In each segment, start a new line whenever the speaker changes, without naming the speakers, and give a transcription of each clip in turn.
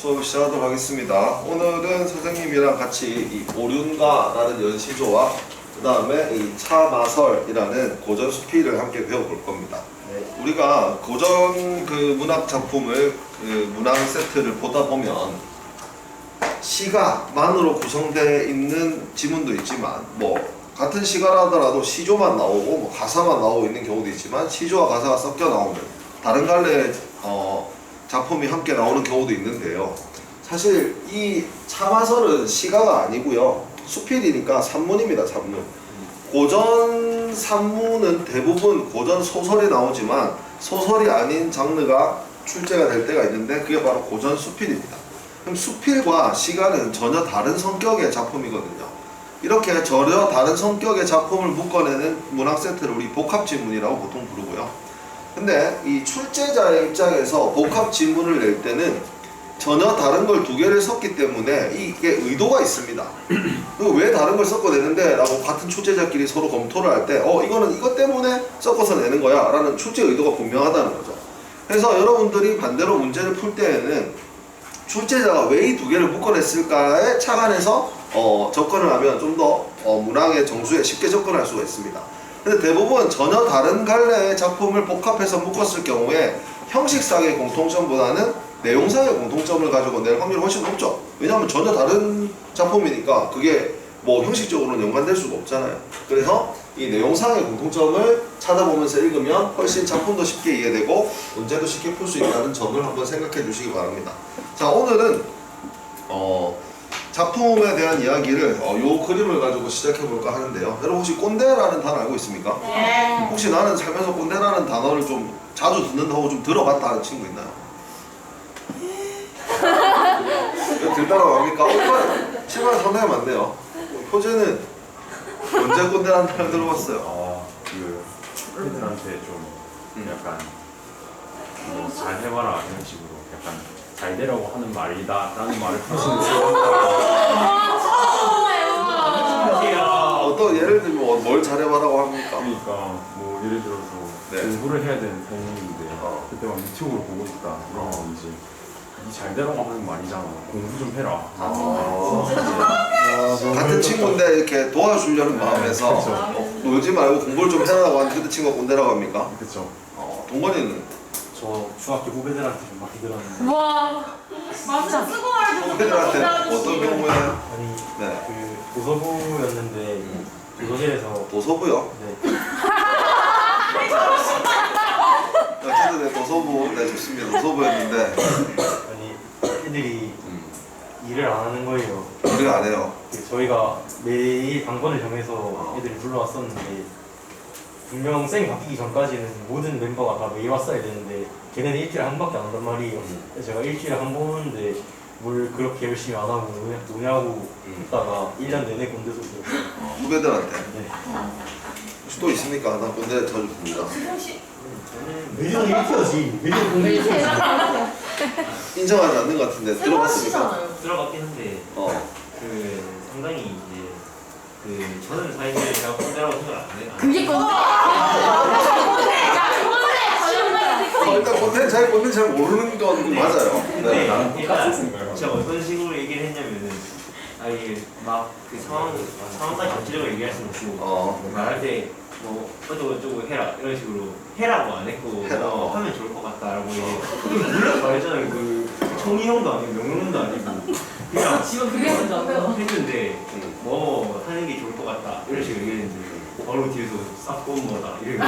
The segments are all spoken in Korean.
수업을 시작하도록 하겠습니다. 오늘은 선생님이랑 같이 이 오륜가라는 연시조와 그 다음에 이 차마설이라는 고전 수필을 함께 배워볼 겁니다.
네.
우리가 고전 그 문학 작품을 그 문학 세트를 보다 보면 시가만으로 구성되어 있는 지문도 있지만 뭐 같은 시가라 하더라도 시조만 나오고 뭐 가사만 나오고 있는 경우도 있지만 시조와 가사가 섞여 나오는 다른 갈래의 작품이 함께 나오는 경우도 있는데요. 사실 이 차마설은 시가가 아니고요. 수필이니까 산문입니다. 산문. 고전 산문은 대부분 고전 소설이 나오지만 소설이 아닌 장르가 출제가 될 때가 있는데 그게 바로 고전 수필입니다. 그럼 수필과 시가는 전혀 다른 성격의 작품이거든요. 이렇게 전혀 다른 성격의 작품을 묶어내는 문학 세트를 우리 복합지문이라고 보통 부르고요. 근데 이 출제자의 입장에서 복합지문을 낼 때는 전혀 다른 걸 두 개를 섞기 때문에 이게 의도가 있습니다. 왜 다른 걸 섞어내는데? 라고 같은 출제자끼리 서로 검토를 할 때 이거는 이것 때문에 섞어서 내는 거야 라는 출제 의도가 분명하다는 거죠. 그래서 여러분들이 반대로 문제를 풀 때에는 출제자가 왜 이 두 개를 묶어냈을까에 착안해서 접근을 하면 좀 더 문학의 정수에 쉽게 접근할 수가 있습니다. 근데 대부분 전혀 다른 갈래의 작품을 복합해서 묶었을 경우에 형식상의 공통점보다는 내용상의 공통점을 가지고 낼 확률이 훨씬 높죠. 왜냐하면 전혀 다른 작품이니까 그게 뭐 형식적으로는 연관될 수가 없잖아요. 그래서 이 내용상의 공통점을 찾아보면서 읽으면 훨씬 작품도 쉽게 이해되고 문제도 쉽게 풀 수 있다는 점을 한번 생각해 주시기 바랍니다. 자, 오늘은 작품에 대한 이야기를 요 그림을 가지고 시작해 볼까 하는데요. 여러분 혹시 꼰대라는 단어 알고 있습니까?
네.
혹시 나는 살면서 꼰대라는 단어를 좀 자주 듣는다고 좀 들어봤다 하는 친구 있나요? 이거 들다가 합니까? 얼마나 실망 상당히 많네요. 효재는 언제 꼰대라는 단어를 들어봤어요?
그 애들한테 좀 약간 뭐 잘 해봐라 이런 식으로 약간 잘 되라고 하는 말이다 라는 말을 하시는
어떤 예를 들면 뭘 잘해봐라고 합니까?
그러니까 뭐 예를 들어서
네.
공부를 해야 되는 타이밍인데 그때 막 유튜브로 보고 있다 그러면 이제 이 잘 되라고 하는 말이잖아 공부 좀 해라
같은 친구인데 이렇게 도와주려는 마음에서 놀지 말고 공부를 좀 해라고 하는 그 친구가 꼰대라고 합니까?
그쵸.
동건이는
저 중학교 후배들한테 좀 많이 들었는데
와, 맞아. 쓰고 말고
후배들한테 어떤 경우에?
아니
네.
그 도서부였는데 도서실에서
도서부요?
네
어쨌든 네, 도서부 네 좋습니다. 도서부였는데
아니 애들이 일을 안 하는 거예요.
일을 안 해요.
저희가 매일 당번을 정해서 애들이 불러왔었는데 분명 쌤이 바뀌기 전까지는 모든 멤버가 다 매일 왔어야 되는데 걔네는 일주일에 한 번밖에 안 한단 말이에요. 그래서 제가 일주일에 한 번 오는데 뭘 그렇게 열심히 안 하고 노냐고 했다가 1년 내내 꼰대 소리 들었어요.
후배들한테
네.
혹시 또 있습니까? 나 꼰대 자주 봅니다.
매년 1티어지 매년 꼰대 1티어지
인정하지 않는 것 같은데 들어봤습니까?
들어갔긴 한데 그 상당히 이제 그 저는 사실 제가 꼰대라고 생각 안 해요.
그게 꼰대. 야, 꼰대.
일단 꼰대는 잘 모르는 건 맞아요.
근데
네.
일단 제가 어떤 식으로 얘기를 했냐면은 이게 막 그 상황까지 전체적으로 얘기할 수는 없고 말할 때 뭐 어쩌고 해라 이런 식으로 해라고 안 했고
해라.
하면 좋을 것 같다라고 물론 말했잖아요. 그 청이형도 아니고 명령도 아니고 그냥 지금 그게 했는데 뭐 하는 게 좋을 것 같다 이런 식으로 얘기했는데 바로 뒤에서 싹 꼰거다 이러고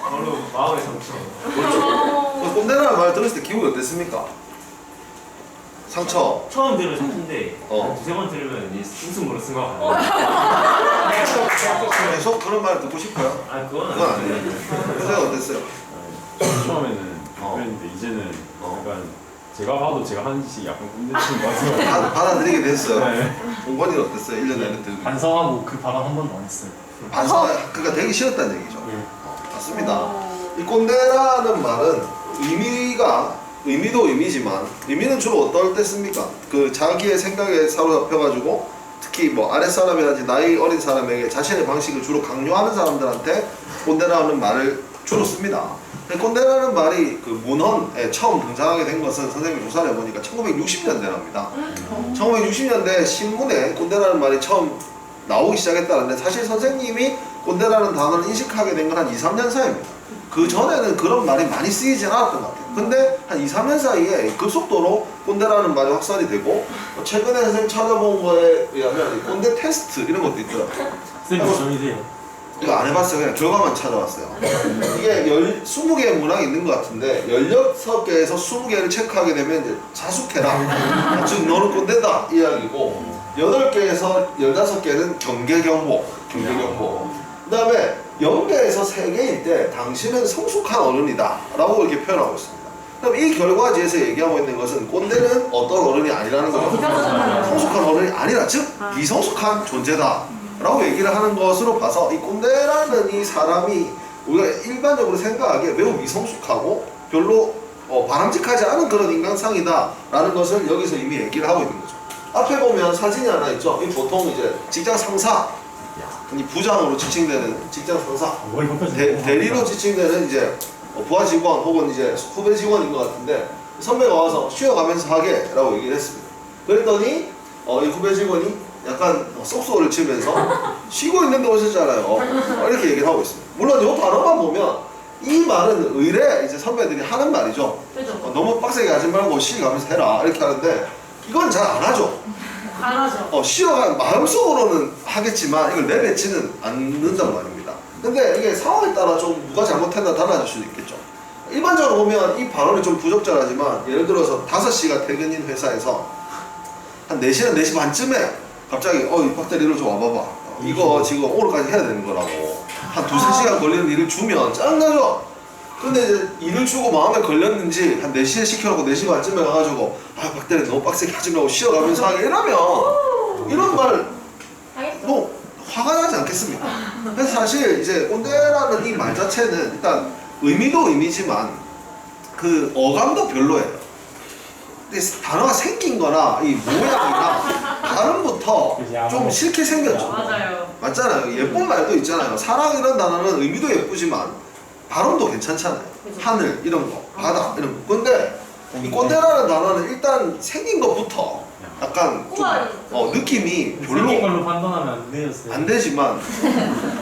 바로 마음의 상처.
그렇죠. 꼰대라는 말 들었을 때 기분이 어땠습니까? 상처.
처음 들으면 상처인데 두세 번 들으면 이제 웃음으로 쓴 것 같아요.
계속 그런 말 듣고 싶어요?
그건
그건 아니에요. 선생님 어땠어요?
처음에는 그랬는데 이제는 약간 제가 봐도 제가 하는 짓이 약간 꼰대친 것 같아요.
받아들이게 됐어요.
네.
동건이는 어땠어요? 1년 내내 들고.
반성하고 그 발언 한 번도 안 했어요.
그러니까 되기 싫었다는 얘기죠. 맞습니다. 이 꼰대라는 말은 의미도 의미지만 의미는 주로 어떨 때 씁니까? 그 자기의 생각에 사로잡혀가지고 특히 뭐 아랫사람이라든지 나이 어린 사람에게 자신의 방식을 주로 강요하는 사람들한테 꼰대라는 말을 주로 씁니다. 꼰대라는 말이 그 문헌에 처음 등장하게 된 것은 선생님이 조사를 해보니까 1960년대랍니다. 1960년대 신문에 꼰대라는 말이 처음 나오기 시작했다는데 사실 선생님이 꼰대라는 단어를 인식하게 된 건 한 2, 3년 사이입니다. 그 전에는 그런 말이 많이 쓰이진 않았던 것 같아요. 근데 한 2, 3년 사이에 급속도로 꼰대라는 말이 확산이 되고 최근에 선생님 찾아본 거에 의하면 꼰대 테스트 이런 것도 있더라고요.
쌤 점이세요?
이거 안 해봤어요. 그냥 결과만 찾아왔어요. 이게 20개의 문항이 있는 것 같은데 16개에서 20개를 체크하게 되면 이제 자숙해라. 즉 너는 꼰대다 이야기고 8개에서 15개는 경계경보. 그 다음에 0개에서 3개일 때 당신은 성숙한 어른이다 라고 이렇게 표현하고 있습니다. 그럼 이 결과지에서 얘기하고 있는 것은 꼰대는 어떤 어른이 아니라는 거죠. 성숙한 어른이 아니라 즉 미성숙한 존재다 라고 얘기를 하는 것으로 봐서 이 꼰대라는 이 사람이 우리가 일반적으로 생각하기에 매우 미성숙하고 별로 바람직하지 않은 그런 인간상이다 라는 것을 여기서 이미 얘기를 하고 있는 거죠. 앞에 보면 사진이 하나 있죠. 이 보통 이제 직장 상사, 이 부장으로 지칭되는 직장 상사, 대리로 지칭되는 이제 부하 직원 혹은 이제 후배 직원인 것 같은데 선배가 와서 쉬어가면서 하게 라고 얘기를 했습니다. 그랬더니 이 후배 직원이 약간 쏙쏙을 치면서 쉬고 있는데 오셨잖아요. 이렇게 얘기를 하고 있습니다. 물론 이 단어만 보면 이 말은 의뢰 이제 선배들이 하는 말이죠. 너무 빡세게 하지 말고 쉬어가면서 해라 이렇게 하는데 이건 잘 안 하죠.
안 하죠.
쉬어가 마음속으로는 하겠지만 이걸 내뱉지는 않는단 말입니다. 근데 이게 상황에 따라 좀 누가 잘못했나 달라질 수도 있겠죠. 일반적으로 보면 이 발언이 좀 부적절하지만 예를 들어서 5시가 퇴근인 회사에서 한 4시나 4시 반쯤에 갑자기 입학대리 이리 좀 와봐봐. 이거 지금 오늘까지 해야 되는 거라고 한 2-3시간 걸리는 일을 주면 짜증나죠? 근데 이제 일을 주고 마음에 걸렸는지 한 4시에 시켜놓고 4시 반쯤에 가가지고 박대리 너무 빡세게 하지 말고 쉬어가면서 하게 이러면 이런 말 뭐 화가 나지 않겠습니까? 그래서 사실 이제 꼰대라는 이 말 자체는 일단 의미도 의미지만 그 어감도 별로예요. 근데 단어가 생긴 거나 이 모양이나 발음부터 좀 싫게 생겼죠.
맞아요.
맞잖아요. 예쁜 말도 있잖아요. 사랑 이런 단어는 의미도 예쁘지만 발음도 괜찮잖아요. 하늘 이런 거, 바다 이런 거. 근데 이 꼰대라는 단어는 일단 생긴 것부터 약간 좀 느낌이 별로
생긴 걸로 판단하면 안 되었어요.
안 되지만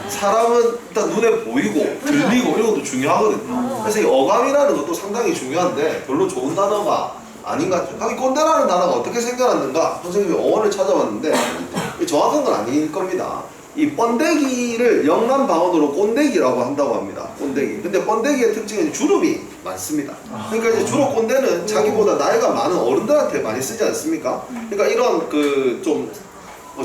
사람은 일단 눈에 보이고 들리고 이런 것도 중요하거든요. 그래서 이 어감이라는 것도 상당히 중요한데 별로 좋은 단어가 아닌 것 같아요. 이 꼰대라는 단어가 어떻게 생겨났는가 선생님이 어원을 찾아봤는데 정확한 건 아닐 겁니다. 이 번데기를 영남 방언으로 꼰대기라고 한다고 합니다. 꼰대기. 근데 번데기의 특징은 주름이 많습니다. 그러니까 이제 주로 꼰대는 자기보다 나이가 많은 어른들한테 많이 쓰지 않습니까? 그러니까 이런 그 좀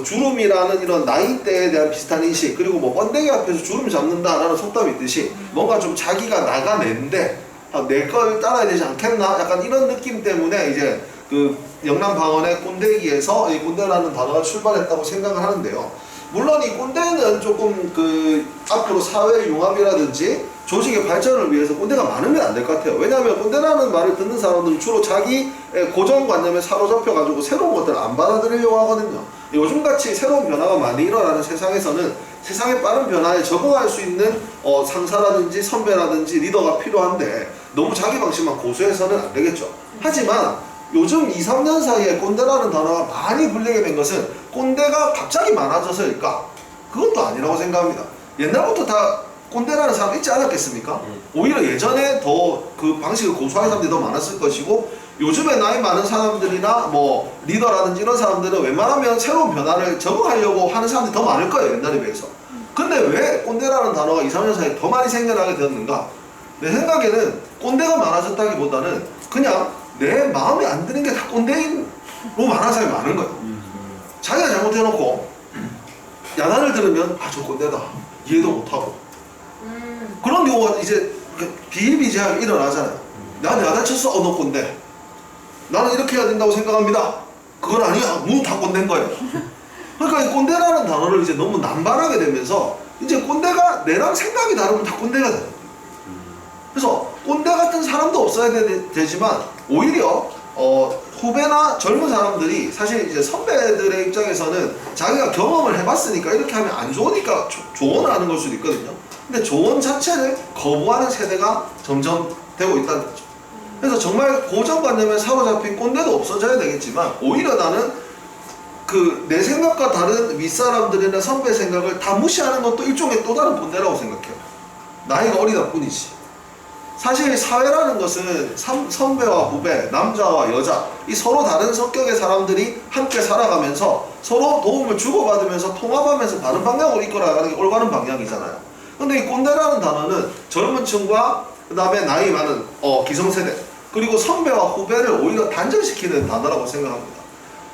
주름이라는 이런 나이대에 대한 비슷한 인식 그리고 뭐 번데기 앞에서 주름 잡는다라는 속담이 있듯이 뭔가 좀 자기가 나가낸데 내 걸 따라야 되지 않겠나? 약간 이런 느낌 때문에 이제 그 영남 방언의 꼰대기에서 이 꼰대라는 단어가 출발했다고 생각을 하는데요. 물론 이 꼰대는 조금 그 앞으로 사회 융합이라든지 조직의 발전을 위해서 꼰대가 많으면 안 될 것 같아요. 왜냐하면 꼰대라는 말을 듣는 사람들은 주로 자기의 고정관념에 사로잡혀가지고 새로운 것들을 안 받아들이려고 하거든요. 요즘같이 새로운 변화가 많이 일어나는 세상에서는 세상의 빠른 변화에 적응할 수 있는 상사라든지 선배라든지 리더가 필요한데 너무 자기 방식만 고수해서는 안 되겠죠. 하지만 요즘 2, 3년 사이에 꼰대라는 단어가 많이 불리게 된 것은 꼰대가 갑자기 많아져서일까? 그것도 아니라고 생각합니다. 옛날부터 다 꼰대라는 사람 있지 않았겠습니까? 오히려 예전에 더 그 방식을 고수하는 사람들이 더 많았을 것이고 요즘에 나이 많은 사람들이나 뭐 리더라든지 이런 사람들은 웬만하면 새로운 변화를 적응하려고 하는 사람들이 더 많을 거예요. 옛날에 비해서. 근데 왜 꼰대라는 단어가 2, 3년 사이에 더 많이 생겨나게 되었는가? 내 생각에는 꼰대가 많아졌다기보다는 그냥 내 마음에 안 드는 게 다 꼰대로 말하는 사람이 많은 거예요. 자기가 잘못해놓고 야단을 들으면 저 꼰대다 이해도 못하고 그런 경우가 이제 비일비재하게 일어나잖아요. 나는 야단 쳤어? 너 꼰대. 나는 이렇게 해야 된다고 생각합니다. 그건 아니야. 다 꼰대인 거예요. 그러니까 이 꼰대라는 단어를 이제 너무 남발하게 되면서 이제 꼰대가 내랑 생각이 다르면 다 꼰대가 돼요. 그래서 꼰대 같은 사람도 없어야 되지만 오히려 후배나 젊은 사람들이 사실 이제 선배들의 입장에서는 자기가 경험을 해봤으니까 이렇게 하면 안 좋으니까 조언을 하는 걸 수도 있거든요. 근데 조언 자체를 거부하는 세대가 점점 되고 있다는 거죠. 그래서 정말 고정관념에 사로잡힌 꼰대도 없어져야 되겠지만 오히려 나는 그 내 생각과 다른 윗사람들이나 선배 생각을 다 무시하는 것도 일종의 또 다른 꼰대라고 생각해요. 나이가 어리다 뿐이지. 사실 사회라는 것은 선배와 후배, 남자와 여자 이 서로 다른 성격의 사람들이 함께 살아가면서 서로 도움을 주고받으면서 통합하면서 다른 방향으로 이끌어가는 게 올바른 방향이잖아요. 근데 이 꼰대라는 단어는 젊은 층과 그 다음에 나이 많은 기성세대 그리고 선배와 후배를 오히려 단절시키는 단어라고 생각합니다.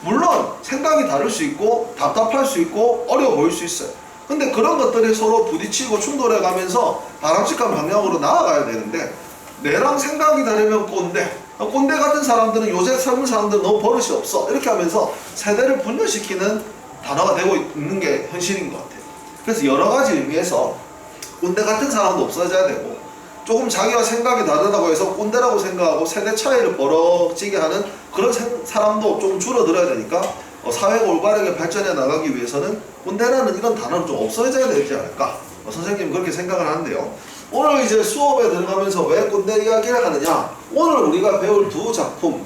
물론 생각이 다를 수 있고 답답할 수 있고 어려워 보일 수 있어요. 근데 그런 것들이 서로 부딪히고 충돌해 가면서 바람직한 방향으로 나아가야 되는데 내랑 생각이 다르면 꼰대 같은 사람들은 요새 젊은 사람들은 너무 버릇이 없어 이렇게 하면서 세대를 분열시키는 단어가 되고 있는 게 현실인 것 같아요. 그래서 여러 가지 의미에서 꼰대 같은 사람도 없어져야 되고 조금 자기와 생각이 다르다고 해서 꼰대라고 생각하고 세대 차이를 벌어지게 하는 그런 사람도 좀 줄어들어야 되니까 사회가 올바르게 발전해 나가기 위해서는 꼰대라는 이런 단어는 좀 없어져야 되지 않을까 선생님은 그렇게 생각을 하는데요. 오늘 이제 수업에 들어가면서 왜 꼰대 이야기를 하느냐, 오늘 우리가 배울 두 작품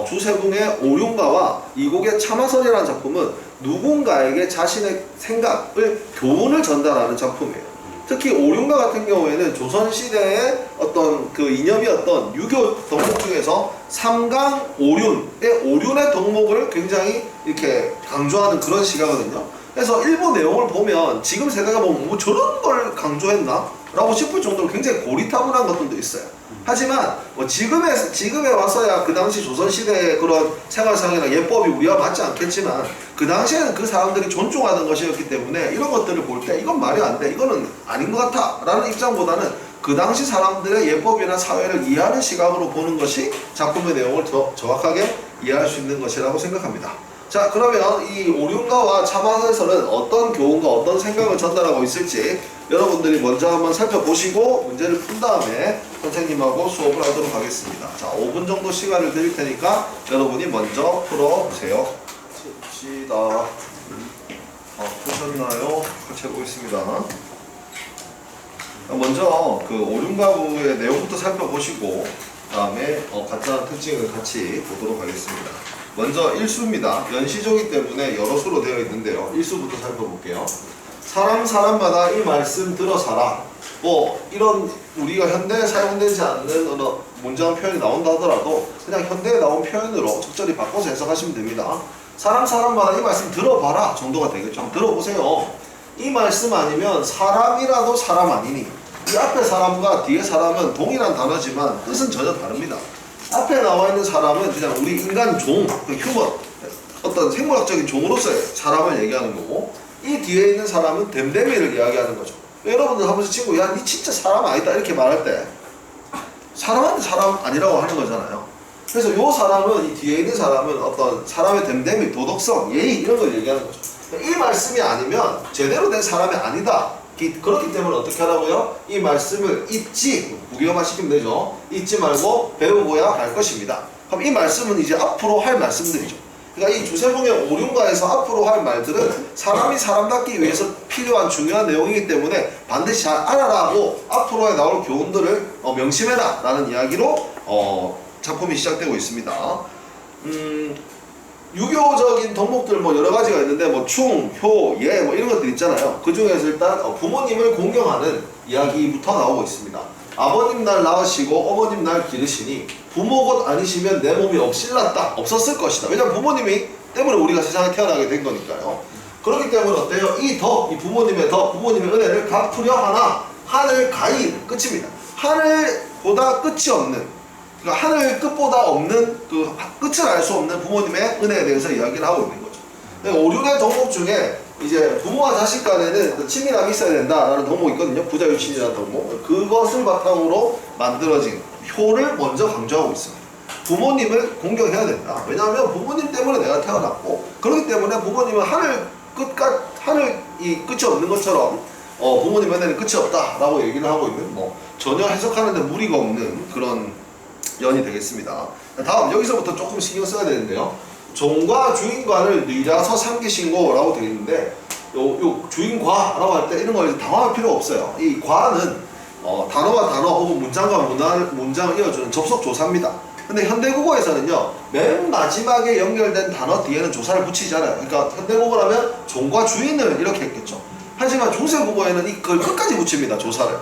주세붕의 오륜가와 이곡의 참화선이라는 작품은 누군가에게 자신의 생각을 교훈을 전달하는 작품이에요. 특히 오륜가 같은 경우에는 조선시대의 어떤 그 이념이었던 유교 덕목 중에서 삼강 오륜의 오륜의 덕목을 굉장히 이렇게 강조하는 그런 시가거든요. 그래서 일부 내용을 보면 지금 세대가 보면 뭐 저런 걸 강조했나? 라고 싶을 정도로 굉장히 고리타분한 것들도 있어요. 하지만 뭐 지금에 와서야 그 당시 조선시대의 그런 생활상이나 예법이 우리와 맞지 않겠지만 그 당시에는 그 사람들이 존중하는 것이었기 때문에 이런 것들을 볼 때 이건 말이 안 돼, 이거는 아닌 것 같아 라는 입장보다는 그 당시 사람들의 예법이나 사회를 이해하는 시각으로 보는 것이 작품의 내용을 더 정확하게 이해할 수 있는 것이라고 생각합니다. 자, 그러면 이 오륜가와 참화선에서는 어떤 교훈과 어떤 생각을 전달하고 있을지 여러분들이 먼저 한번 살펴보시고 문제를 푼 다음에 선생님하고 수업을 하도록 하겠습니다. 자, 5분 정도 시간을 드릴 테니까 여러분이 먼저 풀어보세요. 칩시다. 푸셨나요? 같이 해보겠습니다. 먼저 그 오륜가부의 내용부터 살펴보시고 다음에 간단한 특징을 같이 보도록 하겠습니다. 먼저 1수입니다. 연시조기 때문에 여러 수로 되어 있는데요. 1수부터 살펴볼게요. 사람마다 이 말씀 들어 살아. 뭐 이런 우리가 현대에 사용되지 않는 어느 문장 표현이 나온다 하더라도 그냥 현대에 나온 표현으로 적절히 바꿔서 해석하시면 됩니다. 사람마다 이 말씀 들어봐라 정도가 되겠죠. 한번 들어보세요. 이 말씀 아니면 사람이라도 사람 아니니. 이 앞에 사람과 뒤에 사람은 동일한 단어지만 뜻은 전혀 다릅니다. 앞에 나와 있는 사람은 그냥 우리 인간 종, 그 휴먼, 어떤 생물학적인 종으로서의 사람을 얘기하는 거고 이 뒤에 있는 사람은 댐댐이를 이야기하는 거죠. 여러분들 하면서 친구, 야, 니 진짜 사람 아니다 이렇게 말할 때 사람한테 사람 아니라고 하는 거잖아요. 그래서 요 사람은, 이 뒤에 있는 사람은 어떤 사람의 댐댐이, 도덕성, 예의 이런 걸 얘기하는 거죠. 이 말씀이 아니면 제대로 된 사람이 아니다. 그렇기 때문에 어떻게 하라고요? 이 말씀을 잊지, 무기화만 시키면 되죠. 잊지 말고 배우고야 할 것입니다. 그럼 이 말씀은 이제 앞으로 할 말씀들이죠. 그러니까 이 주세붕의 오륜가에서 앞으로 할 말들은 사람이 사람답기 위해서 필요한 중요한 내용이기 때문에 반드시 잘 알아라고 앞으로에 나올 교훈들을 명심해라 라는 이야기로 작품이 시작되고 있습니다. 유교적인 덕목들 뭐 여러 가지가 있는데 뭐 충, 효, 예 뭐 이런 것들 있잖아요. 그 중에서 일단 부모님을 공경하는 이야기부터 나오고 있습니다. 아버님 날 낳으시고 어머님 날 기르시니 부모 곧 아니시면 내 몸이 없었을 것이다. 왜냐면 부모님이 때문에 우리가 세상에 태어나게 된 거니까요. 그렇기 때문에 어때요? 이 부모님의 부모님의 은혜를 갚으려 하나 하늘 가히 끝입니다. 하늘보다 끝이 없는, 그러니까 하늘 끝보다 없는 그 끝을 알 수 없는 부모님의 은혜에 대해서 이야기를 하고 있는 거죠. 오륜의 덕목 중에 이제 부모와 자식 간에는 친밀함이 있어야 된다라는 덕목이 있거든요. 부자유친이라는 덕목. 그것을 바탕으로 만들어진 효를 먼저 강조하고 있습니다. 부모님을 공경해야 된다. 왜냐하면 부모님 때문에 내가 태어났고 그렇기 때문에 부모님은 하늘이 끝이 없는 것처럼 부모님 은혜는 끝이 없다라고 얘기를 하고 있는, 뭐 전혀 해석하는데 무리가 없는 그런 연이 되겠습니다. 다음 여기서부터 조금 신경 써야 되는데요. 종과 주인관을 뉘자서 삼기신고라고 되어 있는데 요 주인과라고 할 때 이런 거 당황할 필요 없어요. 이 과는 단어와 단어 혹은 문장과 문장을 이어주는 접속 조사입니다. 근데 현대국어에서는요, 맨 마지막에 연결된 단어 뒤에는 조사를 붙이지 않아요. 그러니까 현대국어라면 종과 주인을 이렇게 했겠죠. 하지만 중세국어에는 그걸 끝까지 붙입니다, 조사를.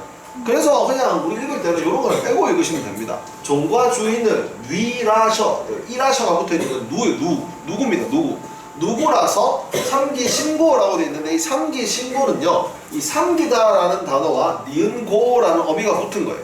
그래서 그냥 우리 읽을 때는 이런 거는 빼고 읽으시면 됩니다. 종과 주인을 위라셔, 이라셔가 붙어있는 건 누구입니다, 누구. 누구라서 삼기신고라고 되어 있는데 이 삼기신고는요, 이 삼기다라는 단어와 니은고라는 어미가 붙은 거예요.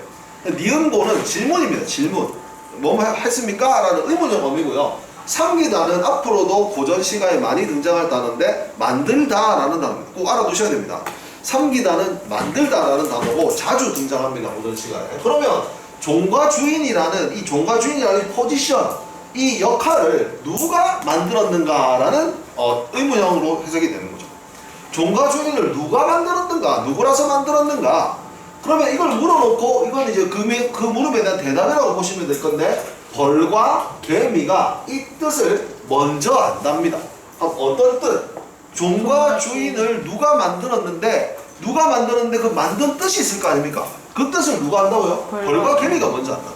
니은고는 질문입니다, 질문. 뭐 했습니까? 라는 의문적 어미고요. 삼기다는 앞으로도 고전 시가에 많이 등장할 단어인데 만들다라는 단어입니다. 꼭 알아두셔야 됩니다. 삼기다는 만들다라는 단어고 자주 등장합니다, 고전 시가에. 그러면 종과 주인이라는 이 종과 주인이라는 포지션, 이 역할을 누가 만들었는가라는 의문형으로 해석이 되는 거죠. 종과 주인을 누가 만들었는가, 누구라서 만들었는가. 그러면 이걸 물어놓고 이건 이제 그 물음에 대한 대답이라고 보시면 될 건데, 벌과 개미가 이 뜻을 먼저 안답니다. 어떤 뜻? 종과 주인을 누가 만들었는데 그 만든 뜻이 있을 거 아닙니까? 그 뜻을 누가 안다고요? 벌과 개미가 먼저 안다.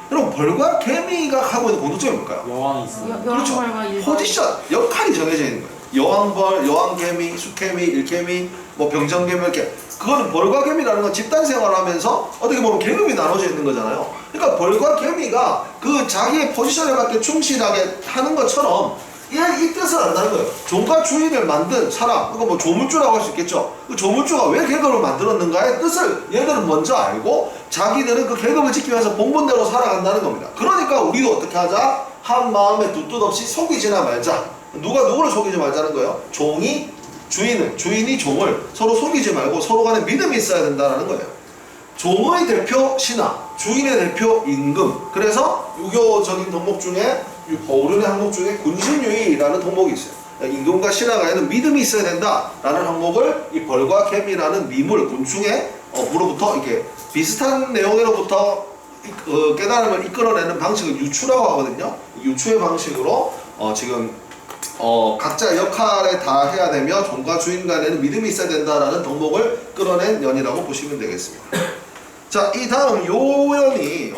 여러분, 벌과 개미가 하고 있는 공통점이 뭘까요?
여왕이 있어요.
그렇죠. 포지션, 역할이 정해져 있는 거예요. 여왕벌, 여왕개미, 수개미, 일개미, 뭐 병정개미 이렇게. 그거는 벌과 개미라는 건 집단 생활하면서 어떻게 보면 계급이 나눠져 있는 거잖아요. 그러니까 벌과 개미가 그 자기의 포지션에 맞게 충실하게 하는 것처럼 이 뜻을 안다는 거예요. 종과 주인을 만든 사람, 그거 뭐 조물주라고 할 수 있겠죠. 그 조물주가 왜 계급을 만들었는가의 뜻을 얘들은 먼저 알고 자기들은 그 계급을 지키면서 본분대로 살아간다는 겁니다. 그러니까 우리도 어떻게 하자? 한 마음에 두 뜻 없이 속이지나 말자. 누가 누구를 속이지 말자는 거예요. 종이 주인이 종을 서로 속이지 말고 서로 간에 믿음이 있어야 된다는 거예요. 종의 대표 신하, 주인의 대표 임금. 그래서 유교적인 덕목 중에 어른의 항목 중에 군신유의라는 덕목이 있어요. 임금과 신하 간에는 믿음이 있어야 된다라는 항목을 이 벌과 개미라는 미물, 곤충의 부로부터 이렇게 비슷한 내용으로부터 깨달음을 이끌어내는 방식을 유추라고 하거든요. 유추의 방식으로 지금 각자의 역할에 다 해야 되며 종과 주인 간에는 믿음이 있어야 된다라는 덕목을 끌어낸 연이라고 보시면 되겠습니다. 자, 이 다음 요연이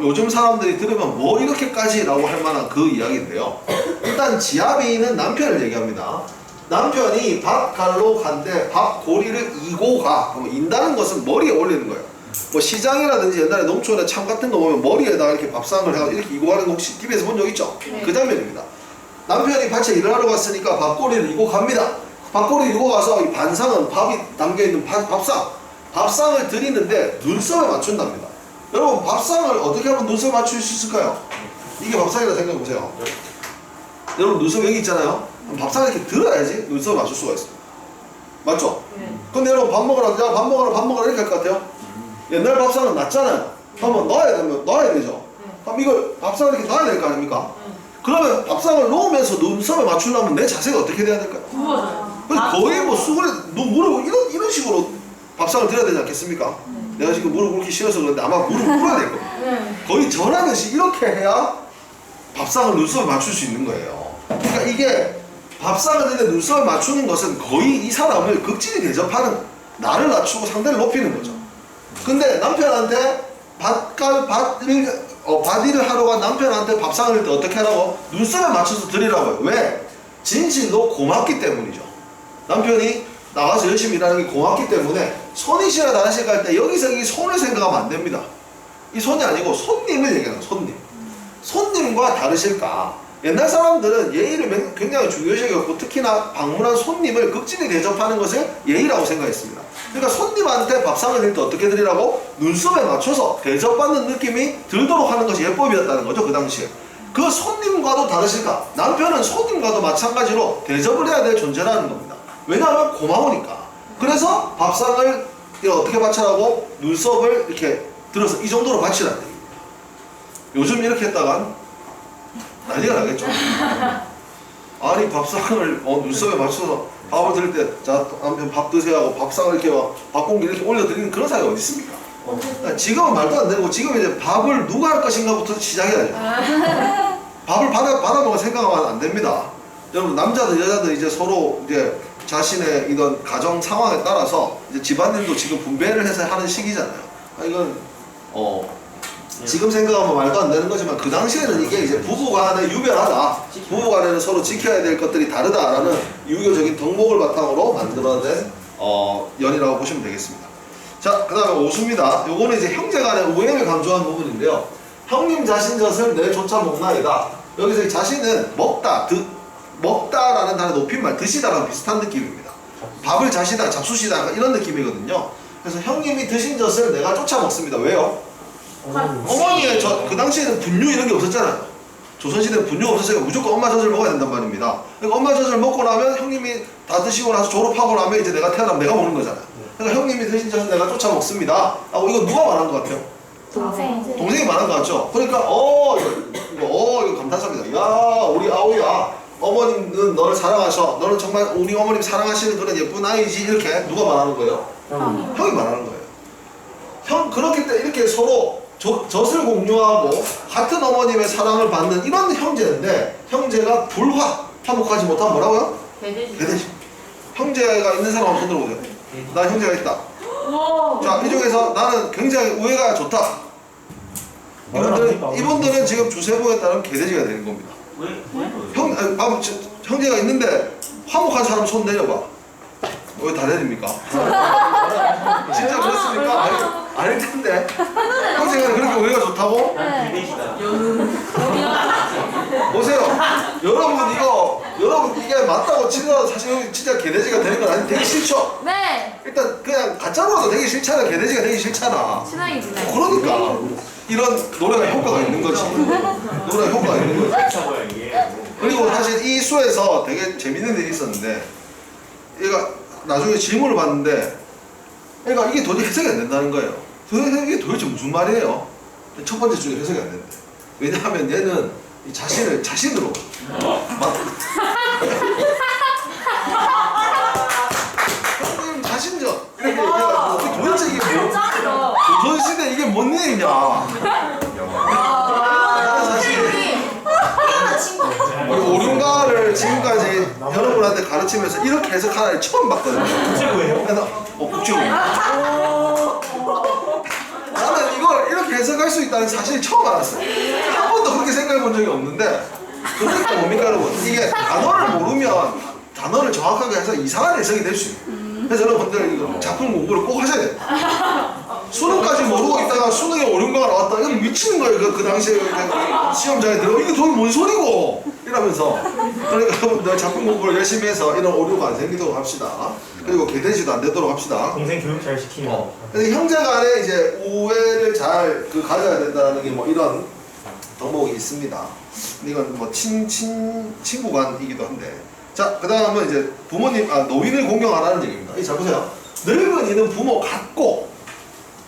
요즘 사람들이 들으면 뭐 이렇게까지 라고 할 만한 그 이야기인데요. 일단 지아비는 남편을 얘기합니다. 남편이 밭갈로 간데 밥고리를 이고 가. 인다는 것은 머리에 올리는 거예요. 뭐 시장이라든지 옛날에 농촌에 참 같은 거 보면 머리에다가 이렇게 밥상을 해가지고 이렇게 이고 가는 거 혹시 TV에서 본 적 있죠?
네.
그 장면입니다. 남편이 밭에 일을 하러 갔으니까 밥고리를 이고 갑니다. 밥고리를 이고 가서 이 반상은 밥이 담겨있는 밥상을 드리는데 눈썹에 맞춘답니다. 여러분, 밥상을 어떻게 하면 눈썹에 맞출 수 있을까요? 이게 밥상이라 생각해보세요. 여러분, 눈썹 여기 있잖아요. 밥상을 이렇게 들어야지 눈썹에 맞출 수가 있어요. 맞죠? 근데 여러분, 밥 먹으라 이렇게 할 것 같아요? 옛날 밥상은 낮잖아요. 한번 넣어야 되죠. 그럼 이걸 밥상을 이렇게 놔야 될 거 아닙니까? 그러면 밥상을 놓으면서 눈썹에 맞추려면 내 자세가 어떻게 돼야 될까요? 거의 뭐 수그려 무릎 이런 식으로 밥상을 드려야 되지 않겠습니까? 내가 지금 무릎 꿇기 싫어서 그런데 아마 무릎 꿇어야 될 거예요. 거의 전하듯이 이렇게 해야 밥상을 눈썹에 맞출 수 있는 거예요. 그러니까 이게 밥상을 드는데 눈썹에 맞추는 것은 거의 이 사람을 극진히 대접하는, 나를 낮추고 상대를 높이는 거죠. 근데 남편한테 밭일을 하러 간 남편한테 밥상을 할 때 어떻게 하라고? 눈썹에 맞춰서 드리라고요. 왜? 진실로 고맙기 때문이죠. 남편이 나가서 열심히 일하는 게 고맙기 때문에 손이시라 다르실 갈 때 여기서 이 손을 생각하면 안 됩니다. 이 손이 아니고 손님을 얘기하는 거예요. 손님. 손님과 다르실까? 옛날 사람들은 예의를 굉장히 중요시 여겼고 특히나 방문한 손님을 극진히 대접하는 것을 예의라고 생각했습니다. 그러니까 손님한테 밥상을 드릴 때 어떻게 드리라고? 눈썹에 맞춰서 대접받는 느낌이 들도록 하는 것이 예법이었다는 거죠, 그 당시에. 그 손님과도 다르실까? 남편은 손님과도 마찬가지로 대접을 해야 될 존재라는 겁니다. 왜냐하면 고마우니까. 그래서 밥상을 어떻게 받치라고? 눈썹을 이렇게 들어서 이 정도로 받치라는 얘기입니다. 요즘 이렇게 했다간 난리가 나겠죠. 아니, 밥상을 눈썹에 맞춰서 밥을 드릴 때, 자, 남편 밥 드세요 하고 밥상을 이렇게 밥 공기 이렇게 올려드리는 그런 사람이 어디 있습니까? 지금은 말도 안 되고, 지금 이제 밥을 누가 할 것인가부터 시작해야죠. 밥을 받아 먹을 생각하면 안 됩니다. 여러분, 남자들, 여자들 이제 서로 이제 자신의 이런 가정 상황에 따라서 이제 집안일도 지금 분배를 해서 하는 시기잖아요. 이건 지금 생각하면 말도 안 되는 거지만 그 당시에는 이게 이제 부부간에 유별하다. 부부간에는 서로 지켜야 될 것들이 다르다라는 유교적인 덕목을 바탕으로 만들어낸 연이라고 보시면 되겠습니다. 자, 그 다음에 오수입니다. 요거는 이제 형제간의 우애를 강조한 부분인데요. 형님 자신 젖을 내조차 먹나이다. 여기서 이 자신은 먹다라는 단어 높임말, 드시다랑 비슷한 느낌입니다. 밥을 자시다, 잡수시다 이런 느낌이거든요. 그래서 형님이 드신 젖을 내가 쫓아 먹습니다. 왜요? 어머니의 젖, 그 당시에는 분유 이런 게 없었잖아요. 조선시대는 분유가 없었으니까 무조건 엄마 젖을 먹어야 된단 말입니다. 그러니까 엄마 젖을 먹고 나면 형님이 다 드시고 나서 졸업하고 나면 이제 내가 태어나면 내가 먹는 거잖아요. 그러니까 형님이 드신 젖을 내가 쫓아 먹습니다. 하고 이거 누가 말한 것 같아요? 동생이 말한 것 같죠? 그러니까 이거 감탄사입니다. 야, 우리 아우야, 어머님은 너를 사랑하셔. 너는 정말 우리 어머님 사랑하시는 그런 예쁜 아이지. 이렇게 누가 말하는 거예요? 형이 말하는 거예요. 그렇기 때문에 이렇게 서로 젖을 공유하고 같은 어머님의 사랑을 받는 이런 형제인데, 형제가 화목하지 못하면 뭐라고요? 대대식. 형제가 있는 사람 한번 손 들어보세요. 난 형제가 있다. 자, 이 중에서 나는 굉장히 우애가 좋다. 이분들은 지금 주세부에 따른 개돼지가 되는 겁니다. 형제가 있는데 화목한 사람 손 내려봐. 왜 다 내립니까? 진짜 그렇습니까? 아닐 텐데. 형제가 그렇게 우애가 좋다고?
개돼지다.
보세요. 여러분 이게 맞다고 치더라도 사실 진짜 개돼지가 되는 건 아니, 되기 싫죠?
네.
일단 그냥 가짜로도 되기 싫잖아. 개돼지가 되기 싫잖아.
신앙이지.
그러니까 이런 노래가 효과가 있는 거지. 노래가 효과가 있는 거지. 그리고 사실 이 수에서 되게 재밌는 일이 있었는데, 얘가 나중에 질문을 받는데, 얘가 이게 도저히 해석이 안 된다는 거예요. 이게 도대체 무슨 말이에요? 첫 번째 중에 해석이 안 된대. 왜냐하면 얘는 이 자신을 자신으로 형님 자신전 이렇게 얘기해가지고 도대체 이게 뭐 조선시대 이게 뭔 얘기냐. 나는 사실 우리 오륜가를 지금까지 여러분한테 가르치면서 이렇게 해석하는 처음 봤거든요.
국제고예요?
국제고. 나는 이걸 이렇게 해석할 수 있다는 사실을 처음 알았어요. 한 번도 그렇게 생각해 본 적이 없는데, 그러니까 뭡니까 여러분? 이게 단어를 모르면 단어를 정확하게 해서 이상한 해석이 될 수 있어요. 그래서 여러분들 이거 작품 공부를 꼭 하셔야 돼요. 수능까지 모르고 있다가 수능에 오륜가가 나왔다. 이건 미치는 거예요. 그 당시에 시험장에 들어 이게 저게 뭔 소리고 이러면서. 그러니까 여러분들 작품 공부를 열심히 해서 이런 오류가 안 생기도록 합시다. 그리고 개돼지도 안 되도록 합시다.
동생 교육 잘 시키면.
근데 형제간에 이제 우애를 잘 가져야 된다는 게 뭐 이런 덕목이 있습니다. 근데 이건 뭐 친구간이기도 한데. 자, 그 다음은 이제 노인을 공경하라는 얘기입니다. 자, 보세요. 늙은이는 부모 같고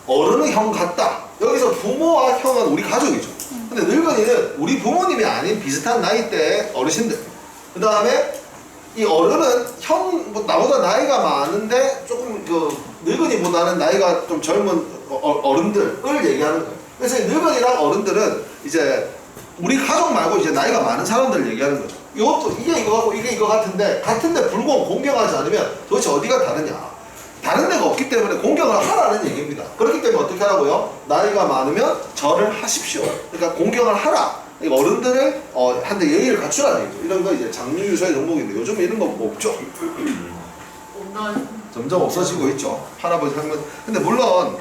어른은 형 같다. 여기서 부모와 형은 우리 가족이죠. 근데 늙은이는 우리 부모님이 아닌 비슷한 나이대의 어르신들. 그 다음에 이 어른은 나보다 나이가 많은데 조금 늙은이보다는 나이가 좀 젊은 어른들을 얘기하는 거예요. 그래서 늙은이랑 어른들은 이제 우리 가족 말고 이제 나이가 많은 사람들을 얘기하는 거죠. 이것도 이게 이거 같고 이게 이거 같은데 불구하고 공경하지 않으면 도대체 어디가 다르냐? 다른 데가 없기 때문에 공경을 하라는 얘기입니다. 그렇기 때문에 어떻게 하라고요? 나이가 많으면 절을 하십시오. 그러니까 공경을 하라. 어른들을 한테 예의를 갖추라는 얘기죠. 이런 거 이제 장유유서의 덕목인데 요즘 이런 거 없죠. 점점 없어지고 있죠. 할아버지 할머니. 근데 물론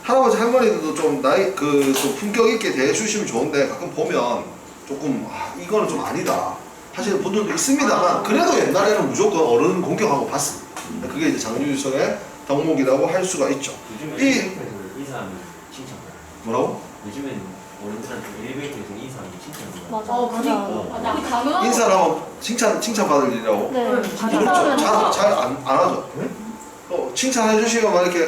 할아버지 할머니들도 좀 좀 품격 있게 대해주시면 좋은데 가끔 보면 조금 이거는 좀 아니다 하시는 분들도 있습니다만, 그래도 옛날에는 무조건 어른 공경하고 봤습니다. 그게 이제 장유유서의 덕목이라고 할 수가 있죠.
인사하면 칭찬.
뭐라고?
요즘엔 어른들한테 엘리베이터에서 인사하면 칭찬.
맞아.
인사를 하면 칭찬받을 일이라고?
네.
그렇죠. 잘 안 하죠. 칭찬해 주시면 막 이렇게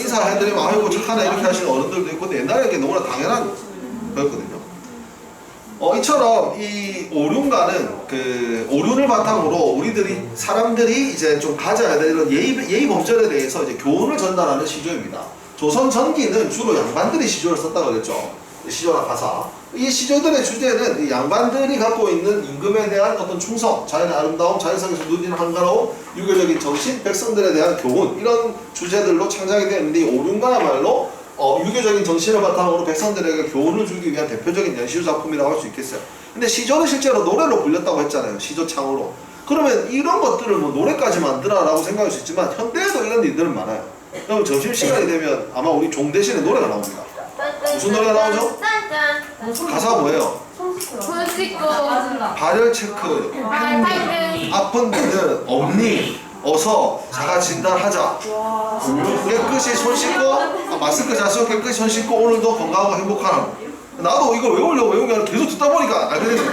인사해드리면 아이고 착하네 이렇게 하시는 어른들도 있고, 근데 옛날에 이게 너무나 당연한 거였거든요. 이처럼 이 오륜가는 오륜을 바탕으로 사람들이 이제 좀 가져야 될 이런 예의 범절에 대해서 이제 교훈을 전달하는 시조입니다. 조선 전기는 주로 양반들이 시조를 썼다고 그랬죠. 시조나 가사. 이 시조들의 주제는 이 양반들이 갖고 있는 임금에 대한 어떤 충성, 자연의 아름다움, 자연상에서 누리는 한가로움, 유교적인 정신, 백성들에 대한 교훈 이런 주제들로 창작이 되어 있는데 이 오륜가야말로 유교적인 정신을 바탕으로 백성들에게 교훈을 주기 위한 대표적인 연시조 작품이라고 할 수 있겠어요. 근데 시조는 실제로 노래로 불렸다고 했잖아요. 시조창으로. 그러면 이런 것들을 뭐 노래까지 만들어라고 생각할 수 있지만 현대에도 이런 일들은 많아요. 그럼 점심시간이 되면 아마 우리 종 대신에 노래가 나옵니다. 무슨 노래가 나오죠? 가사가 뭐예요?
손 씻고
발열 체크,
발탈근
아픈 데는 없니? 어서 자가 진단하자. 깨끗이 손 씻고 마스크 잘 쓰고 깨끗이 손 씻고 오늘도 건강하고 행복하라. 나도 이걸 외우려고 외운 게 아니라 계속 듣다 보니까 알게 됐어요.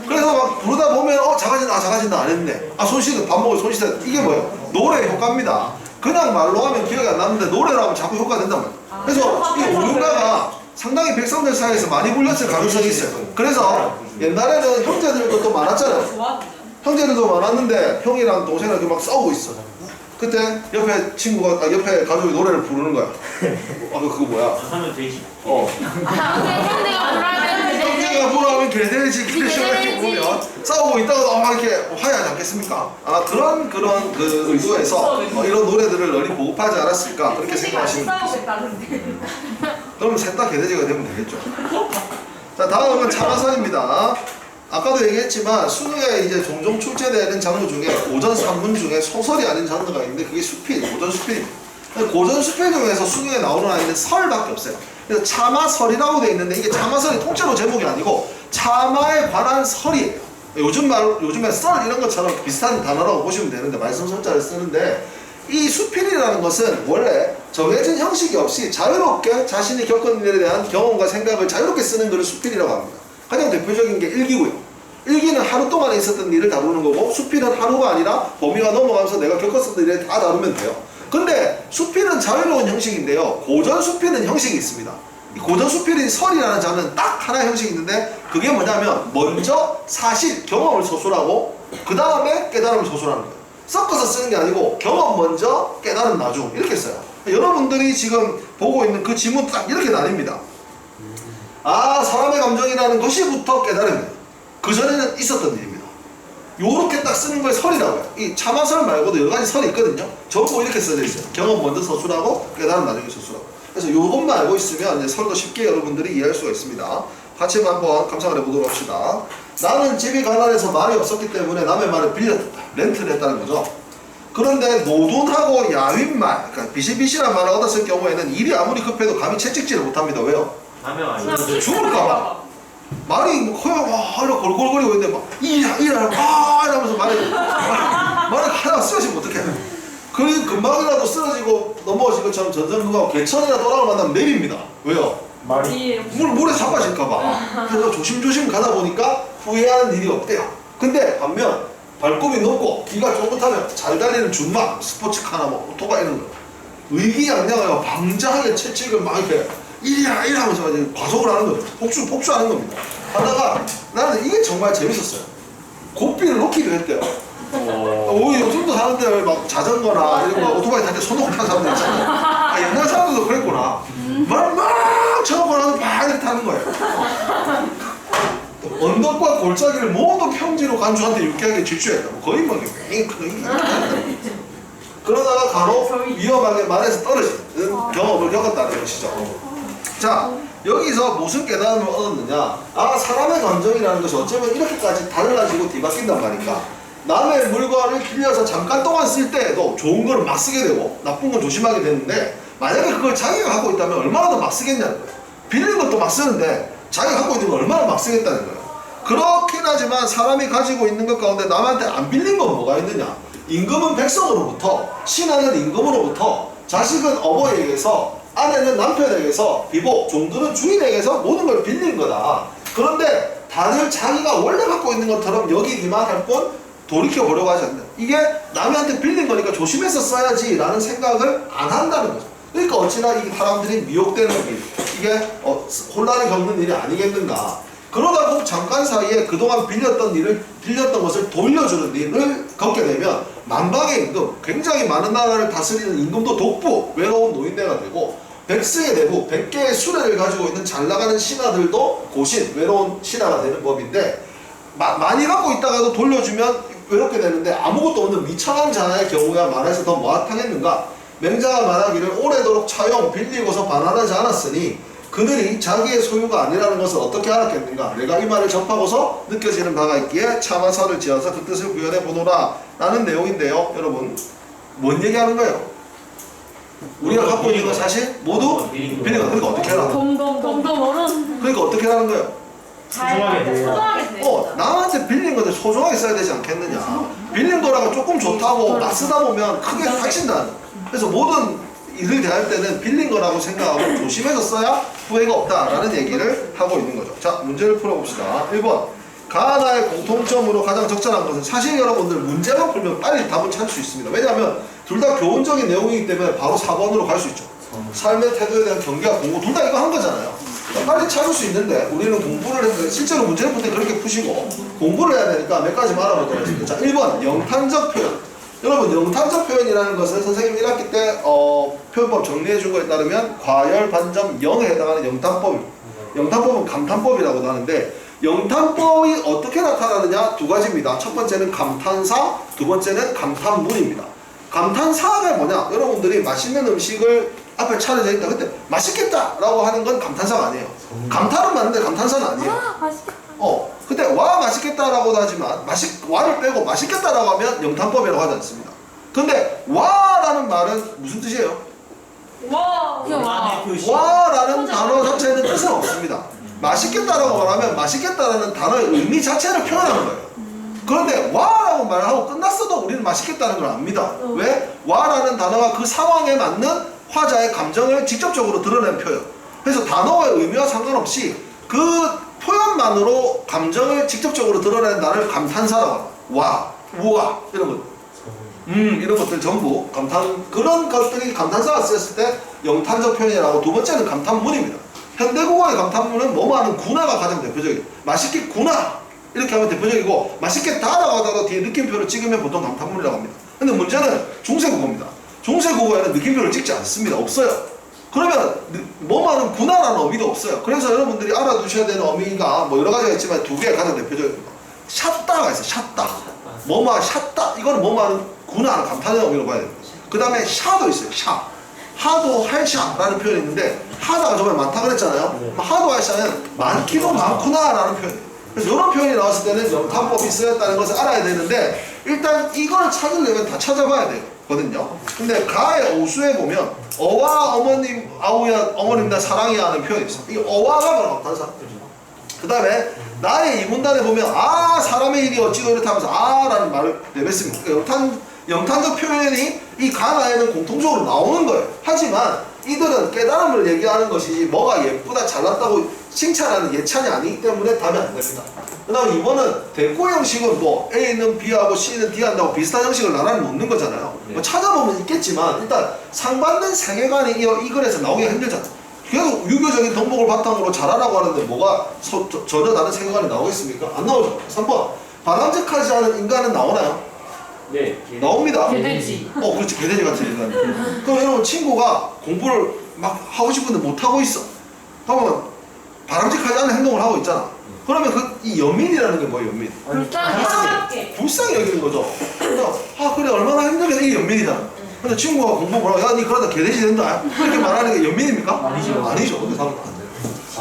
그래서 막 부르다 보면 자가 진단 안 했네. 손 씻어 밥 먹을 손 씻어. 이게 뭐예요? 노래 효과입니다. 그냥 말로 하면 기억이 안 나는데 노래로 하면 자꾸 효과가 된단 말이에요. 그래서 이 오륜가가 상당히 백성들 사이에서 많이 불렸을 가능성이 있어요. 그래서 옛날에는 형제들도 또 많았잖아요. 형제들도 많았는데 형이랑 동생이랑 이렇게 막 싸우고 있어. 그때 옆에 친구가 옆에 가족이 노래를 부르는 거야. 그거 뭐야?
하면 되지.
형제가 불안해
형제가 뭐라면 개돼지 이렇게 보면 싸우고 있다가 막 이렇게 화해하지 않겠습니까? 그런 그 의도에서 이런 노래들을 널리 보급하지 않았을까 그렇게 생각하시면 좋겠습니다. 그럼 셋 다 개돼지가 되면 되겠죠. 자, 다음은 참화선입니다. 아까도 얘기했지만 수능에 이제 종종 출제되는 장르 중에 고전 산문 중에 소설이 아닌 장르가 있는데 그게 수필, 고전 수필입니다. 고전 수필 중에서 수능에 나오는 아이는 설밖에 없어요. 그래서 참화설이라고 되어 있는데 이게 참화설이 통째로 제목이 아니고 참화에 관한 설이에요. 요즘에 썰 이런 것처럼 비슷한 단어라고 보시면 되는데 말씀설자를 쓰는데 이 수필이라는 것은 원래 정해진 형식이 없이 자유롭게 자신이 겪은 일에 대한 경험과 생각을 자유롭게 쓰는 것을 수필이라고 합니다. 가장 대표적인 게 일기고요. 일기는 하루 동안에 있었던 일을 다루는 거고 수필은 하루가 아니라 범위가 넘어가면서 내가 겪었던 일을 다 다루면 돼요. 근데 수필은 자유로운 형식인데요. 고전 수필은 형식이 있습니다. 이 고전 수필인 설이라는 장르는 딱 하나의 형식이 있는데 그게 뭐냐면 먼저 사실, 경험을 서술하고 그 다음에 깨달음을 서술하는 거예요. 섞어서 쓰는 게 아니고 경험 먼저, 깨달음 나중 이렇게 써요. 여러분들이 지금 보고 있는 그 지문 딱 이렇게 나뉩니다. 사람의 감정이라는 것이부터 깨달음이에요. 그 전에는 있었던 일입니다. 요렇게 딱 쓰는 걸 설이라고 해요. 이 참화설 말고도 여러 가지 설이 있거든요. 전부 이렇게 써져 있어요. 경험 먼저 서술하고 깨달음 나중에 서술하고. 그래서 요것만 알고 있으면 이제 설도 쉽게 여러분들이 이해할 수가 있습니다. 같이 한번 감상을 해보도록 합시다. 나는 집이 가난해서 말이 없었기 때문에 남의 말을 빌렸다. 렌트를 했다는 거죠. 그런데 노둔하고 야윈말, 그러니까 비실비실한 말을 얻었을 경우에는 일이 아무리 급해도 감히 채찍질을 못합니다. 왜요?
하면 아니.
죽을까봐. 말이 커요. 이렇게 골골거리고 있는데 막 이러면서 말을 하다가 쓰러지면 어떡해. 그 금방이라도 쓰러지고 넘어질 것처럼 전전긍하고 개천이나 또랑을 만나면 내립니다. 왜요?
말이
물에 자빠질까봐. 그래서 조심조심 가다 보니까 후회하는 일이 없대요. 근데 반면 발굽이 높고 기가 쫑긋하면 잘 달리는 준막, 스포츠카나 뭐 오토바이 이런 거 의기양양하고 방자하게 채찍을 막 이렇게 이러면서 과속을 하는 거죠. 폭주하는 겁니다. 하다가 나는 이게 정말 재밌었어요. 고삐를 놓기도 했대요. 요즘도 사람들 막 자전거나 이런 거 오토바이 탈 때 손 놓고 타는 사람들 있잖아요. 옛날 사람들도 그랬구나. 말 막 쳐놓고 나서 막 이렇게 타는 거예요. 언덕과 골짜기를 모두 평지로 간주한테 유쾌하게 질주했다. 거의 막 그러다가 간혹 위험하게 말에서 떨어지는 경험을 겪었다는 것이죠. 자, 여기서 무슨 깨달음을 얻었느냐? 사람의 감정이라는 것이 어쩌면 이렇게까지 달라지고 뒤바뀐단 말인가? 남의 물건을 빌려서 잠깐 동안 쓸 때에도 좋은 거는 막 쓰게 되고 나쁜 건 조심하게 되는데 만약에 그걸 자기가 갖고 있다면 얼마나 더 막 쓰겠냐는 거예요. 빌린 것도 막 쓰는데 자기가 갖고 있는 걸 얼마나 막 쓰겠다는 거예요. 그렇긴 하지만 사람이 가지고 있는 것 가운데 남한테 안 빌린 건 뭐가 있느냐? 임금은 백성으로부터, 신하는 임금으로부터, 자식은 어머니에게서, 아내는 남편에게서, 비복, 종들은 주인에게서 모든 걸 빌린 거다. 그런데 다들 자기가 원래 갖고 있는 것처럼 여기기만 할 뿐 돌이켜보려고 하지 않는다. 이게 남한테 빌린 거니까 조심해서 써야지 라는 생각을 안 한다는 거죠. 그러니까 어찌나 이 사람들이 미혹되는 일, 이게 혼란을 겪는 일이 아니겠는가. 그러다 꼭 잠깐 사이에 그동안 빌렸던 것을 돌려주는 일을 겪게 되면 만방의 임금, 굉장히 많은 나라를 다스리는 임금도 독부, 외로운 노인네가 되고 백승의 내부 100개의 수레를 가지고 있는 잘 나가는 신하들도 고신, 외로운 신하가 되는 법인데 많이 갖고 있다가도 돌려주면 외롭게 되는데 아무것도 없는 미천한 자의 경우야 말해서 더 뭐하겠는가. 맹자가 말하기를 오래도록 차용 빌리고서 반환하지 않았으니 그들이 자기의 소유가 아니라는 것을 어떻게 알았겠는가. 내가 이 말을 접하고서 느껴지는 바가 있기에 차마설을 지어서 그 뜻을 구현해 보노라 라는 내용인데요. 여러분 뭔 얘기하는 거예요? 우리가 갖고 있는 건 사실 모두 빌린 거. 그러니까 어떻게 하라?
덤덤
그러니까 어떻게 하는 거예요?
소중하게 대해야
소중하게 돼.
남한테 빌린 건데 소중하게 써야 되지 않겠느냐. 빌린 거라고 조금 좋다고 막 쓰다 보면 크게 다친다는. 그래서 모든 일을 대할 때는 빌린 거라고 생각하고 조심해서 써야 후회가 없다라는 얘기를 하고 있는 거죠. 자, 문제를 풀어봅시다. 1번. 가나의 공통점으로 가장 적절한 것은 사실 여러분들 문제만 풀면 빨리 답을 찾을 수 있습니다. 왜냐하면 둘 다 교훈적인 내용이기 때문에 바로 4번으로 갈 수 있죠. 삶의 태도에 대한 경계와 공부 둘 다 이거 한 거잖아요. 빨리 찾을 수 있는데 우리는 공부를 해서 실제로 문제를 풀 때 그렇게 푸시고 공부를 해야 되니까 몇 가지만 알아보도록 하겠습니다. 자, 1번 영탄적 표현. 여러분 영탄적 표현이라는 것은 선생님 1학기 때 표현법 정리해 준 거에 따르면 과열, 반점, 영에 해당하는 영탄법입니다. 영탄법은 감탄법이라고도 하는데 영탄법이 어떻게 나타나느냐 두 가지입니다. 첫 번째는 감탄사, 두 번째는 감탄문입니다. 감탄사가 뭐냐? 여러분들이 맛있는 음식을 앞에 차려져 있다. 그때 맛있겠다 라고 하는 건 감탄사가 아니에요. 감탄은 맞는데 감탄사는 아니에요.
맛있겠다.
근데 와 맛있겠다 라고도 하지만 와를 빼고 맛있겠다 라고 하면 영탄법이라고 하지 않습니다. 근데 와라는 말은 무슨 뜻이에요?
와.
와라는 단어 자체는 뜻은 없습니다. 맛있겠다라고 말하면 맛있겠다라는 단어의 의미 자체를 표현하는 거예요. 그런데 와라고 말하고 끝났어도 우리는 맛있겠다는 걸 압니다. 왜? 와라는 단어가 그 상황에 맞는 화자의 감정을 직접적으로 드러낸 표현. 그래서 단어의 의미와 상관없이 그 표현만으로 감정을 직접적으로 드러내는 단어를 감탄사라고 합니다. 와, 우와 이런 것. 이런 것들 전부 감탄, 그런 것들이 감탄사가 쓰였을 때 영탄적 표현이라고. 두 번째는 감탄문입니다. 현대국어의 감탄문은 뭐뭐하는 구나가 가장 대표적이에요. 맛있겠구나 이렇게 하면 대표적이고 맛있겠다라고 하다가 뒤에 느낌표를 찍으면 보통 감탄문이라고 합니다. 근데 문제는 중세국어입니다. 중세국어에는 느낌표를 찍지 않습니다. 없어요. 그러면 뭐뭐하는 구나라는 어미도 없어요. 그래서 여러분들이 알아두셔야 되는 어미가 뭐 여러 가지가 있지만 두 개가 가장 대표적입니다. 샷다가 있어요. 샷다. 뭐뭐 샷다. 이거는 뭐뭐하는 구나라는 감탄의 어미로 봐야 됩니다. 그 다음에 샤도 있어요. 샤. 하도 할샤라는 표현이 있는데 하다가 저번에 많다 그랬잖아요.
네.
하도 할샤는 많기도 많구나라는 표현이에요. 그래서 이런 표현이 나왔을 때는 영탄법이 쓰였다는 것을 알아야 되는데 일단 이걸 찾으려면 다 찾아봐야 되거든요. 근데 가의 오수에 보면 어와 어머님 아우야 어머님 나 사랑이야 하는 표현이 있어요. 이 어와가 바로 감탄사. 그 다음에 나의 이문단에 보면 아 사람의 일이 어찌도 이렇다 하면서 아라는 말을 내뱉습니다. 그러니까 영탄적 표현이 이 가나에는 공통적으로 나오는 거예요. 하지만 이들은 깨달음을 얘기하는 것이지 뭐가 예쁘다 잘났다고 칭찬하는 예찬이 아니기 때문에 답이 안 됩니다. 그 다음에 이번은 대꾸 형식은 뭐 A는 B하고 C는 D 한다고 비슷한 형식을 나란히 놓는 거잖아요.
네.
뭐 찾아보면 있겠지만 일단 상반된 세계관이 이 글에서 나오기가 힘들잖아요. 계속 유교적인 덕목을 바탕으로 잘하라고 하는데 뭐가 전혀 다른 세계관이 나오겠습니까? 안 나오죠. 3번 바람직하지 않은 인간은 나오나요?
네.
나옵니다.
개돼지.
그렇지. 개돼지 같은 인간. 그럼 여러분 친구가 공부를 막 하고 싶은데 못 하고 있어. 그러면 바람직하지 않은 행동을 하고 있잖아. 그러면 이 연민이라는 게 뭐예요? 연민.
불쌍해.
불쌍히 여기는 거죠. 그래서 그래 얼마나 힘들게 이게 연민이잖아. 근데 친구가 공부 뭐라고 야니 그러다 개돼지 된다. 그렇게 말하는 게 연민입니까?
아니죠.
아니죠. 근데 사람 안 돼요.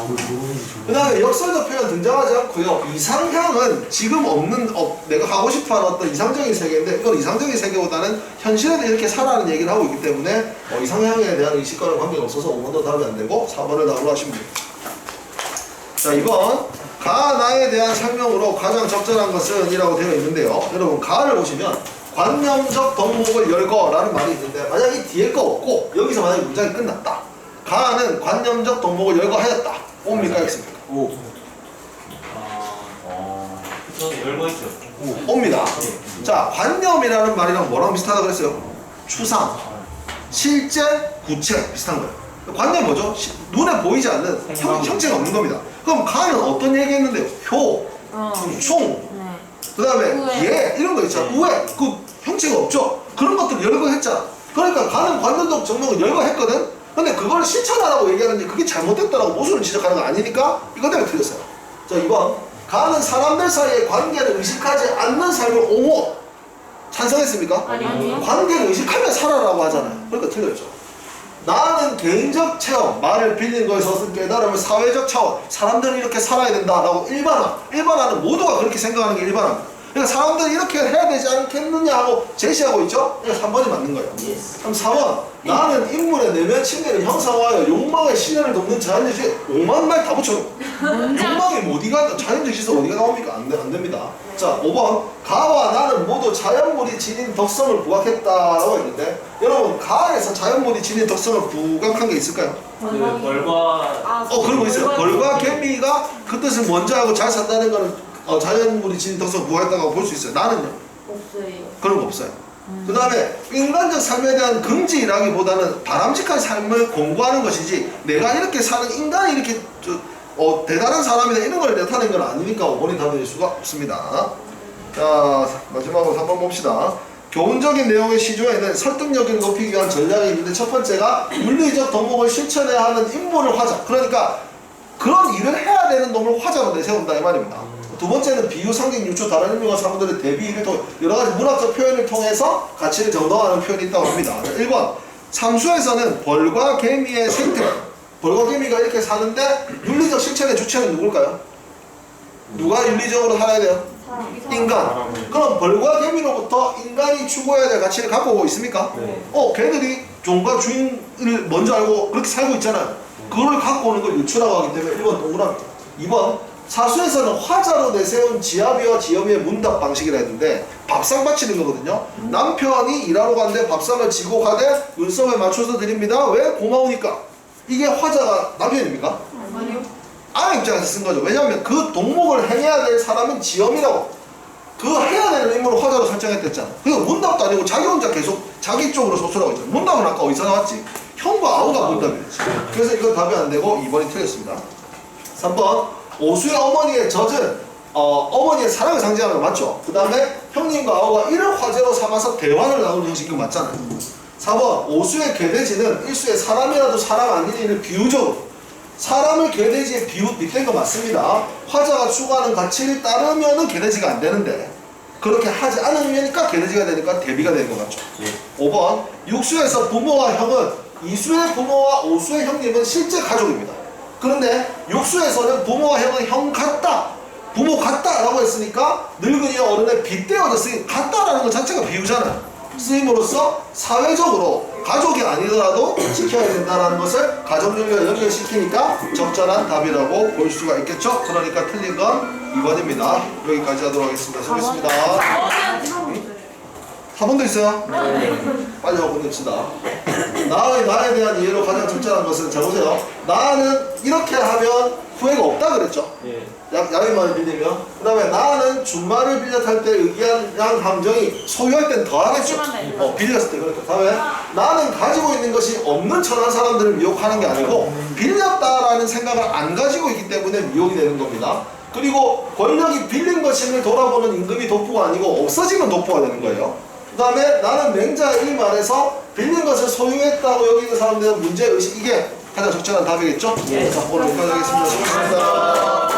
누구인지
그 다음에 역설적 표현 등장하지 않고요. 이상향은 지금 없는 내가 하고 싶어하는 어떤 이상적인 세계인데 이건 이상적인 세계보다는 현실에서 이렇게 살아가는 얘기를 하고 있기 때문에 이상향에 대한 의식과는 관계가 없어서 5번도 답이 안 되고 4번을 답으로 하시면 됩니다. 자 2번 가나에 대한 설명으로 가장 적절한 것은 이라고 되어 있는데요. 여러분 가를 보시면 관념적 덕목을 열거라는 말이 있는데 만약 이 뒤에 거 없고 여기서 만약에 문장이 끝났다. 가는 관념적 덕목을 열거하였다. 옵니까? X입니까?
오.
저는 열거 있죠.
옵니다. 자, 관념이라는 말이랑 뭐랑 비슷하다고 그랬어요? 추상, 실제, 구체 비슷한 거예요. 관념 뭐죠? 눈에 보이지 않는 형체가 없는 겁니다. 그럼 가는 어떤 얘기 했는데요? 효, 총,
네.
그 다음에
우회.
예 이런 거 있잖아. 우회, 그 형체가 없죠? 그런 것들 열거했잖아. 그러니까 가는 관념적 정목을 열거했거든? 근데 그걸 실천하라고 얘기하는데 그게 잘못됐다라고 모순을 지적하는 거 아니니까 이거 때문에 틀렸어요. 자 2번 가는 사람들 사이의 관계를 의식하지 않는 삶을 옹호 찬성했습니까?
아니요.
관계를 의식하며 살아라고 하잖아요. 그러니까 틀렸죠. 나는 개인적 체험, 말을 빌린 거에서 얻은 깨달음을 사회적 차원, 사람들은 이렇게 살아야 된다라고 일반화는 모두가 그렇게 생각하는 게 일반화입니다. 그러니까 사람들은 이렇게 해야 되지 않겠느냐 하고 제시하고 있죠? 그러니까 3번이 맞는 거예요. 그럼 4번 나는 인물의 내면 침대를 형상화하여 욕망의 신뢰를 돕는 자연주의 5만 말 다 붙여놓고 욕망이 어디가 자연주의 시설 어디가 나옵니까? 안 됩니다. 자 5번 가와 나는 모두 자연물이 지닌 덕성을 부각했다라고 했는데 여러분 가에서 자연물이 지닌 덕성을 부각한 게 있을까요?
그 벌과
그런 거 있어요. 벌과 개미가 그 뜻을 먼저 하고 잘 산다는 거는 자연물이 지닌 덕성을 부각했다고 볼 수 있어요. 나는요?
없어요.
그런 거 없어요. 그 다음에 인간적 삶에 대한 긍지라기보다는 바람직한 삶을 공부하는 것이지 내가 이렇게 사는 인간이 이렇게 대단한 사람이다 이런 걸 나타낸 건 아니니까 5번이 답일 수가 없습니다. 자 마지막으로 3번 봅시다. 교훈적인 내용의 시조에는 설득력을 높이기 위한 전략이 있는데 첫 번째가 윤리적 덕목을 실천해야 하는 인물을 화자, 그러니까 그런 일을 해야 되는 놈을 화자로 내세운다 이 말입니다. 두 번째는 비유, 상징, 유추, 다른 의미와 사물들의 대비를 통해 여러 가지 문학적 표현을 통해서 가치를 정당화하는 표현이 있다고 합니다. 1번 삼수에서는 벌과 개미의 생태, 벌과 개미가 이렇게 사는데 윤리적 실천의 주체는 누굴까요? 누가 윤리적으로 살아야 돼요? 인간. 그럼 벌과 개미로부터 인간이 추구해야 될 가치를 갖고 오고 있습니까?
네.
걔들이 종과 주인을 먼저 알고 그렇게 살고 있잖아요. 그걸 갖고 오는 걸 유추라고 하기 때문에 1번 동그라미. 2번 사수에서는 화자로 내세운 지아비와 지엄이의 문답 방식이라 했는데 밥상 바치는 거거든요. 남편이 일하러 갔는데 밥상을 지고 가되 눈썹에 맞춰서 드립니다. 왜? 고마우니까. 이게 화자가 남편입니까?
아니요.
아내 입장에서 쓴 거죠. 왜냐하면 그 동목을 행해야 될 사람은 지엄이라고. 그 해야 되는 인물을 화자로 설정했댔잖아. 그리고 문답도 아니고 자기 혼자 계속 자기 쪽으로 소설하고 있잖아. 문답은 아까 어디서 나왔지? 형과 아우가 문답이었지. 그래서 이건 답이 안 되고 2번이 틀렸습니다. 3번 오수의 어머니의 젖은 어머니의 사랑을 상징하는 거 맞죠? 그 다음에 형님과 아우가 이를 화제로 삼아서 대화를 나누는 형식이 맞잖아요. 4번 오수의 개돼지는 일수의 사람이라도 사람 아닌 이를 비유적으로 사람을 개돼지에 빗댄 거 맞습니다. 화자가 추구하는 가치를 따르면은 개돼지가 안 되는데 그렇게 하지 않으니까 개돼지가 되니까 대비가 되는 거 같죠? 5번 육수에서 부모와 형은 이수의 부모와 오수의 형님은 실제 가족입니다. 그런데 육수에서는 부모와 형은 형 같다, 부모 같다라고 했으니까 늙은이 어른의 빗대어져 쓰임 같다라는 것 자체가 비유잖아요. 쓰임으로써 사회적으로 가족이 아니더라도 지켜야 된다는 것을 가족윤리와 연결시키니까 적절한 답이라고 볼 수가 있겠죠. 그러니까 틀린 건 2번입니다. 여기까지 하도록 하겠습니다. 수고했습니다. 4번도 있어요? 빨리 하고 끝냅시다. 나에 대한 이해로 가장 적절한 것은 자 보세요. 나는 이렇게 하면 후회가 없다 그랬죠?
예.
야외만을 빌리면. 그 다음에 나는 준말을 빌려 탈 때 의기한 감정이 소유할 땐 더하겠죠. 빌렸을 때 그러니까. 다음에 나는 가지고 있는 것이 없는 천한 사람들을 미혹하는 게 아니고 빌렸다라는 생각을 안 가지고 있기 때문에 미혹이 되는 겁니다. 그리고 권력이 빌린 것임을 돌아보는 임금이 도포가 아니고 없어지면 도포가 되는 거예요. 그 다음에 나는 맹자 이 말에서 빌린 것을 소유했다고 여기는 사람들은 문제의식, 이게 가장 적절한 답이겠죠? 자, 오늘 여기까지 하겠습니다. 수고하셨습니다.